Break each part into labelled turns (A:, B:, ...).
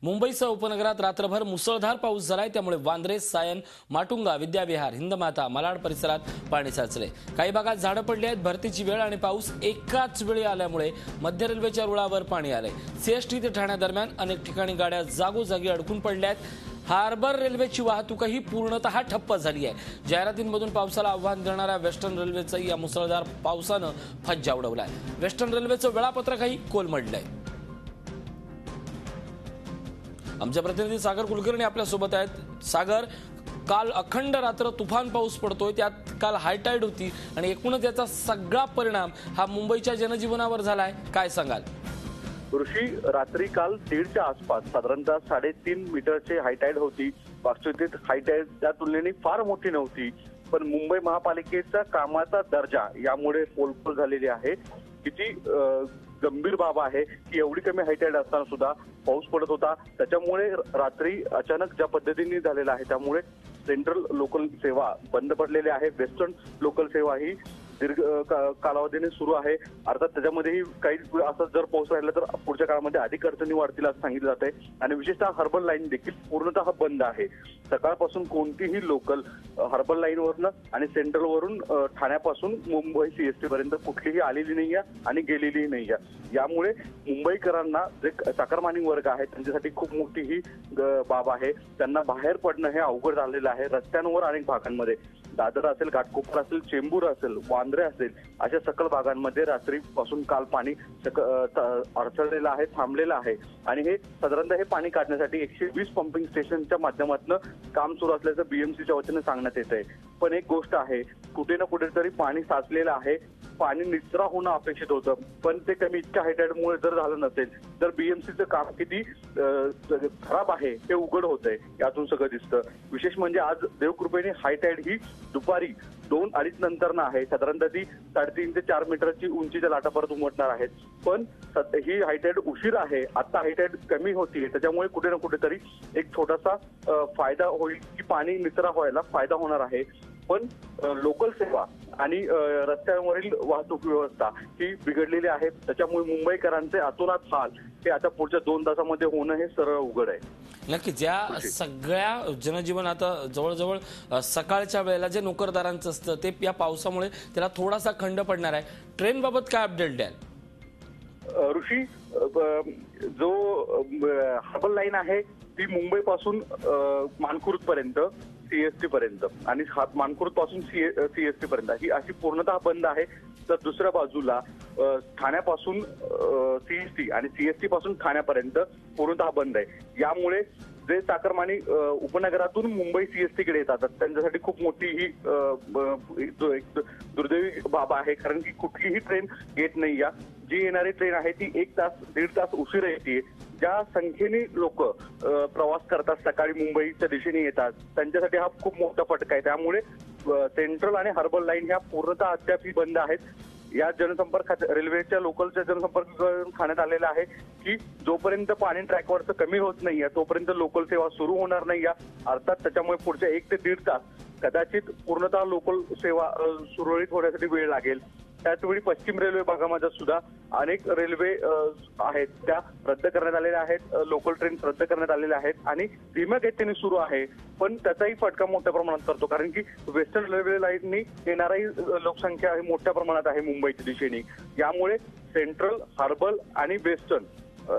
A: मुंबईसह उपनगरात रात्रभर मुसळधार पाऊस झालाय, त्यामुळे वांद्रे, सायन, माटुंगा, विद्याविहार, हिंदमाता, मालाड परिसरात पाणी साचले। काही भागात झाडं पडली आहेत। भरतीची वेळ आणि पाऊस एकाच वेळी आल्यामुळे मध्य रेल्वेच्या रुळावर पाणी आलंय। सीएसटी ते ठाण्यादरम्यान अनेक ठिकाणी गाड्या जागोजागी अडकून पडल्या आहेत। हार्बर रेल्वेची वाहतूकही पूर्णतः ठप्प झाली आहे। जाहिरातींमधून पावसाला आव्हान देणाऱ्या वेस्टर्न रेल्वेचाही या मुसळधार पावसानं फज्जा उडवलाय। वेस्टर्न रेल्वेचं वेळापत्रकही कोलमडलंय। आमचे प्रतिनिधी सागर कुलकर्णी आपल्या सोबत आहेत। सागर, काल अखंड रात्र तुफान पाऊस पडतोय, त्यात काल हायटाईड होती आणि एकूणच याचा सगळा परिणाम हा मुंबईच्या जनजीवनावर झालाय, काय सांगाल?
B: ऋषी, रात्री काल 1:30च्या आसपास साधारणतः 3.5 मीटरचे हायटाईड होती। वास्तविक हायटाईड त्या तुलनेने फार मोठी नव्हती, पण मुंबई महापालिकेचा कामाचा दर्जा यामुळे पोलखोल झालेली आहे। किती गंभीर बाब आहे की एवढी कमी हायटाईड असताना सुद्धा पाऊस पडत होता। त्याच्यामुळे रात्री अचानक ज्या पद्धतीने झालेला आहे त्यामुळे सेंट्रल लोकल सेवा बंद पडलेली आहे। वेस्टर्न लोकल सेवा ही दीर्घ कालावधीने सुरू आहे। अर्थात त्याच्यामध्येही काही असं जर पाऊस राहिला तर पुढच्या काळामध्ये अधिक अडचणी वाढतील असं सांगितलं जात आहे। आणि विशेषतः हार्बर लाईन देखील पूर्णतः बंद आहे। सकाळपासून कोणतीही लोकल हार्बर लाईनवरनं आणि सेंट्रलवरून ठाण्यापासून मुंबई सीएसटी पर्यंत कुठलीही आलेली नाहीये आणि गेलेलीही नाहीये। यामुळे मुंबईकरांना जे चाकरमानी वर्ग आहे त्यांच्यासाठी खूप मोठी ही बाब आहे। त्यांना बाहेर पडणं हे अवघड झालेलं आहे। रस्त्यांवर अनेक भागांमध्ये दादर असेल, घाटकोपर असेल, चेंबूर असेल, वांद्रे असेल अशा सकल भागांमध्ये रात्रीपासून काल पाणी अडचणलेलं आहे, थांबलेलं आहे। आणि हे साधारणतः हे पाणी काढण्यासाठी 120 पंपिंग स्टेशनच्या माध्यमातून काम सुरू असल्याचं बीएमसीच्या वतीने सांगण्यात येत आहे। पण एक गोष्ट आहे, कुठे ना कुठेतरी पाणी साचलेलं आहे। पाणी निचरा होणं अपेक्षित होतं, पण ते कमी इतक्या हायटाईडमुळे जर झालं नसेल तर बीएमसीचं काम किती खराब आहे हे उघड होतंय। यातून सगळं दिसतं। विशेष म्हणजे आज देवकृपेने हायटाईड ही दुपारी 2-2:30 नंतर आहे। साधारणतः ती 3.5 ते 4 मीटरची उंचीच्या लाटापर्यंत उमटणार आहेत। पण ही हायटाईड उशीर आहे। आता हायटाईड कमी होतीये, त्याच्यामुळे कुठे ना कुठेतरी एक छोटासा फायदा होईल की पाणी निचरा व्हायला फायदा होणार आहे। पण लोकल सेवा आणि रस्त्यांवरील वाहतूक व्यवस्था ही बिघडलेली आहे। त्याच्यामुळे मुंबईकरांचे अतोनात हाल हे आता पुढच्या 2 तासामध्ये होणं हे सरळ उघड आहे।
A: नक्कीच या सगळ्या जनजीवन आता जवळजवळ सकाळच्या वेळेला जे नोकरदारांचं असतं ते या पावसामुळे त्याला थोडासा खंड पडणार आहे। ट्रेन बाबत काय अपडेट द्याल?
B: ऋषी, जो हार्बर लाईन आहे ती मुंबई पासून मानखुर्द पर्यंत सीएसटी पर्यंत आणि मानखुर्द पासून सीएसटी पर्यंत ही अशी पूर्णतः बंद आहे। तर दुसऱ्या बाजूला ठाण्यापासून सीएसटी आणि सीएसटी पासून ठाण्यापर्यंत पूर्णतः बंद आहे। यामुळे जे चाकरमानी उपनगरातून मुंबई सीएसटीकडे येतात त्यांच्यासाठी खूप मोठी ही दुर्दैवी बाब आहे, कारण की कुठलीही ट्रेन येत नाही। जी येणारी ट्रेन आहे ती 1 तास 1.5 तास उशिरा येते। ज्या संख्येने लोक प्रवास करतात, सकाळी मुंबईच्या दिशेने येतात, त्यांच्यासाठी हा खूप मोठा फटका आहे। त्यामुळे सेंट्रल आणि हार्बर लाईन ह्या पूर्णतः अद्याप बंद आहेत। या जनसंपर्क रेल्वेच्या लोकलच्या संपर्क खाण्यात आलेला आहे की जोपर्यंत पाणी ट्रॅकवरचं कमी होत नाहीये तोपर्यंत लोकल सेवा सुरू होणार नाही। अर्थात त्याच्यामुळे पुढच्या 1 ते 1.5 तास कदाचित पूर्णतः लोकल सेवा सुरळीत होण्यासाठी वेळ लागेल। त्याचवेळी पश्चिम रेल्वे भागामध्ये सुद्धा अनेक रेल्वे आहेत त्या रद्द करण्यात आलेल्या आहेत। लोकल ट्रेन रद्द करण्यात आलेल्या आहेत आणि धीम्या गतीने सुरू आहे। पण त्याचाही फटका मोठ्या प्रमाणात करतो, कारण की वेस्टर्न रेल्वे लाईननी येणारी लोकसंख्या ही मोठ्या प्रमाणात आहे मुंबईच्या दिशेने। यामुळे सेंट्रल, हार्बर आणि वेस्टर्न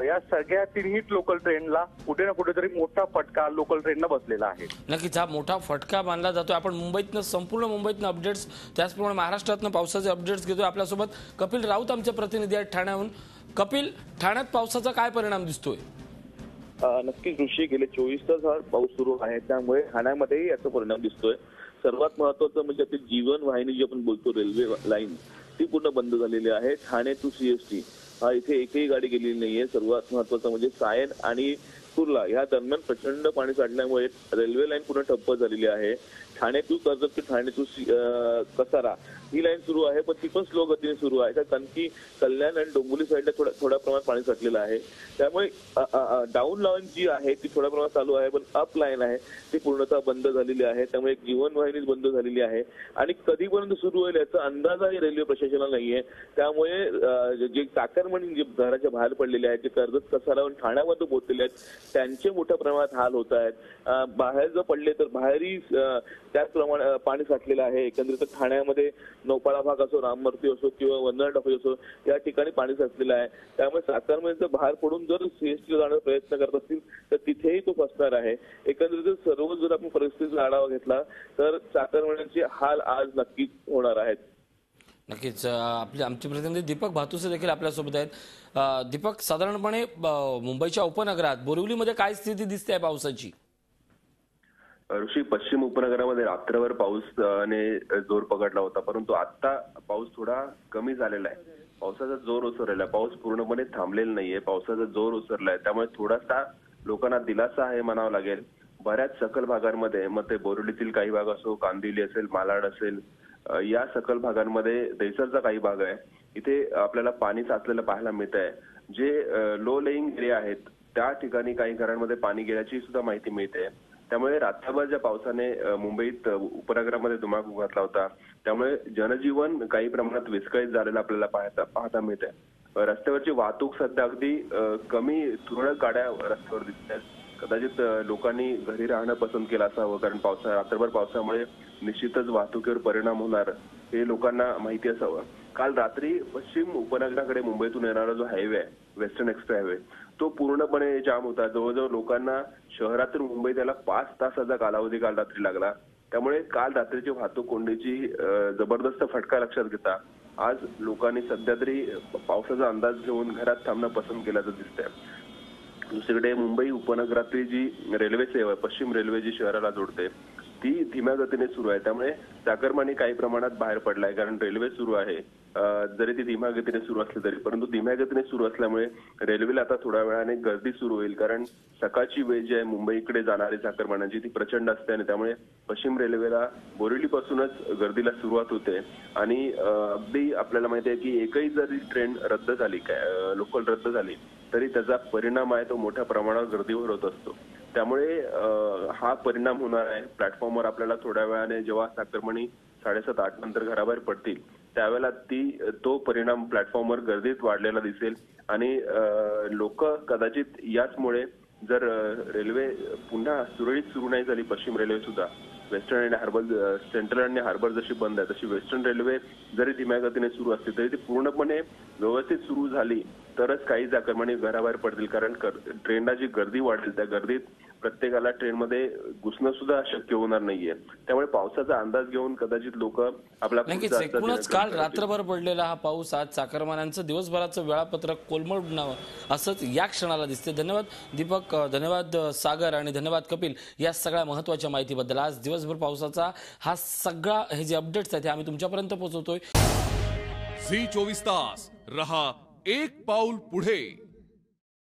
B: या सगळ्या तिन्ही लोकल ट्रेनला कुठे ना कुठेतरी मोठा फटका लोकल ट्रेनला बसलेला आहे।
A: नक्कीच हा मोठा फटका मानला जातोय। आपण मुंबईतनं संपूर्ण मुंबईतनं अपडेट्स, त्याचप्रमाणे महाराष्ट्रातनं पावसाचे अपडेट्स घेतोय। आपल्यासोबत कपिल राऊत आमचे प्रतिनिधी आहेत ठाण्याहून। कपिल, ठाण्यात पावसाचा काय परिणाम दिसतोय?
C: नक्कीच ऋषी, गेले 24 तास हा पाऊस सुरू आहे, त्यामुळे ठाण्यामध्येही याचा परिणाम दिसतोय। सर्वात महत्वाचं म्हणजे ती जीवन वाहिनी जी आपण बोलतो रेल्वे लाईन ती पूर्ण बंद झालेली आहे। ठाणे टू सीएसटी इथे एकही गाडी गेलेली नाहीये। सर्वात महत्वाचं म्हणजे सायन आणि कुर्ला या दरम्यान प्रचंड पाणी साठल्यामुळे रेल्वे लाईन पूर्ण ठप्प झालेली आहे। ठाणे टू कर्जत ते ठाणे टू कसारा ही लाईन सुरू आहे, पण ती पण स्लो गतीने सुरू आहे, कारण की कल्याण आणि डोंबिवली साईडला थोड्या प्रमाणात पाणी साठलेलं आहे. त्यामुळे डाऊन लाईन जी आहे ती थोड्या प्रमाणात चालू आहे, पण अप लाईन आहे ती पूर्णतः बंद झालेली आहे. त्यामुळे एक जीवनवाहिनीच बंद झालेली आहे आणि कधीपर्यंत सुरू होईल याचा अंदाजही रेल्वे प्रशासनाला नाहीये. त्यामुळे जे चाकरमानी जे घराच्या बाहेर पडलेले आहेत, जे कर्जत कसारा आणि ठाण्यामध्ये पोहोचलेले आहेत, त्यांचे मोठ्या प्रमाणात हाल होत आहेत. बाहेर जर पडले तर बाहेरही त्याच प्रमाणात पाणी साठलेलं आहे. एकंदरीत ठाण्यामध्ये नौपाडा भाग असो, राममूर्ती असो किंवा वंदना टाकी असो, या ठिकाणी पाणी साचलेलं आहे. त्यामुळे चाकरमानीचं बाहेर पडून जर सीएसटीला जाण्याचा प्रयत्न करत असतील तर तिथेही तो फसणार आहे. एकंदरीत सर्व जर आपण परिस्थितीचा आढावा घेतला तर चाकरमान्यांचे हाल आज नक्कीच होणार आहेत.
A: नक्कीच आमचे प्रतिनिधी दीपक भातुसे देखील आपल्यासोबत आहेत. दीपक, साधारणपणे मुंबईच्या उपनगरात बोरिवलीमध्ये काय स्थिती दिसते आहे पावसाची?
D: ऋषी, पश्चिम उपनगरामध्ये रात्रभर पाऊसने जोर पकडला होता, परंतु आता पाऊस थोडा कमी झालेला आहे. पावसाचा जोर ओसरलेला आहे. पाऊस पूर्णपणे थांबलेला नाहीये. पावसाचा जोर ओसरला आहे, त्यामुळे थोडासा लोकांना दिलासा आहे म्हणावं लागेल. बऱ्याच सकल भागांमध्ये, मग ते बोरिवलीतील काही भाग असो, कांदिवली असेल, मालाड असेल, या सकल भागांमध्ये दहिसरचा काही भाग आहे, इथे आपल्याला पाणी साचलेलं पाहायला मिळत आहे. जे लो लेईंग एरिया आहेत त्या ठिकाणी काही घरांमध्ये पाणी गेल्याची सुद्धा माहिती मिळते. त्यामुळे रात्रभर ज्या पावसाने मुंबईत उपनगरामध्ये धुमाकूळ घातला होता, त्यामुळे जनजीवन काही प्रमाणात विस्कळीत झालेलं आपल्याला पाहता मिळत आहे. रस्त्यावरची वाहतूक सध्या अगदी कमी, तुरळक गाड्या रस्त्यावर दिसत आहेत. कदाचित लोकांनी घरी राहणं पसंत केलं असावं, कारण रात्रभर पावसामुळे निश्चितच वाहतुकीवर परिणाम होणार हे लोकांना माहिती असावं. काल रात्री पश्चिम उपनगराकडे मुंबईतून येणारा जो हायवे आहे, वेस्टर्न एक्सप्रेस हायवे, तो पूर्णपणे जाम होता. जवळजवळ लोकांना शहरातून मुंबईत यायला 5 तासाचा कालावधी काल रात्री लागला. त्यामुळे काल रात्रीची वाहतूक कोंडीची जबरदस्त फटका लक्षात घेता आज लोकांनी सध्या तरी पावसाचा अंदाज घेऊन घरात थांबणं पसंत केल्याचं दिसतंय. दुसरीकडे मुंबई उपनगरातली जी रेल्वे सेवा आहे, पश्चिम रेल्वे जी शहराला जोडते, ती धीम्या गतीने सुरू आहे. त्यामुळे चाकरमानी काही प्रमाणात बाहेर पडलाय, कारण रेल्वे सुरू आहे. जरी ती धीम्या गतीने सुरू असली तरी, परंतु धीम्या गतीने सुरू असल्यामुळे रेल्वेला आता थोड्या वेळाने गर्दी सुरू होईल, कारण सकाळची वेळ जी आहे मुंबईकडे जाणारी चाकरमान्यांची ती प्रचंड असते आणि त्यामुळे पश्चिम रेल्वेला बोरिवलीपासूनच गर्दीला सुरुवात होते. आणि अगदी आपल्याला माहिती आहे की एकही जरी ट्रेन रद्द झाली, लोकल रद्द झाली, तरी त्याचा परिणाम आहे तो मोठ्या प्रमाणावर गर्दीवर होत असतो. त्यामुळे हा परिणाम होणार आहे. प्लॅटफॉर्मवर आपल्याला थोड्या वेळाने जेव्हा चाकरमानी 7:30-8 नंतर घराबाहेर पडतील त्यावेळेला तो परिणाम प्लॅटफॉर्मवर गर्दीत वाढलेला दिसेल आणि लोक कदाचित याचमुळे, जर रेल्वे पुन्हा सुरळीत सुरू नाही झाली, पश्चिम रेल्वे सुद्धा, वेस्टर्न आणि हार्बर, सेंट्रल आणि हार्बर जशी बंद आहे तशी वेस्टर्न रेल्वे जरी धीम्या गतीने सुरू असली तरी ती पूर्णपणे व्यवस्थित सुरू झाली तरच काही चाकरमानी घराबाहेर पडतील. कारण ट्रेनला जी गर्दी वाढेल त्या गर्दीत प्रत्येकाला ट्रेनमध्ये घुसणं सुद्धा शक्य होणार नाहीये. त्यामुळे पावसाचा अंदाज घेऊन कदाचित लोक आपला
A: एकूणच काल रात्रभर पडलेला हा पाऊस आज चाकरमान्यांचं दिवसभराचं वेळापत्रक कोलमडणार असंच या क्षणाला दिसते. धन्यवाद दीपक, धन्यवाद सागर आणि धन्यवाद कपिल या सगळ्या महत्वाच्या माहितीबद्दल. आज दिवसभर पावसाचा हा सगळा हे जे अपडेट्स आहेत हे आम्ही तुमच्यापर्यंत पोहोचवतोय.
E: झी 24 तास रहा एक पाऊल पुढे.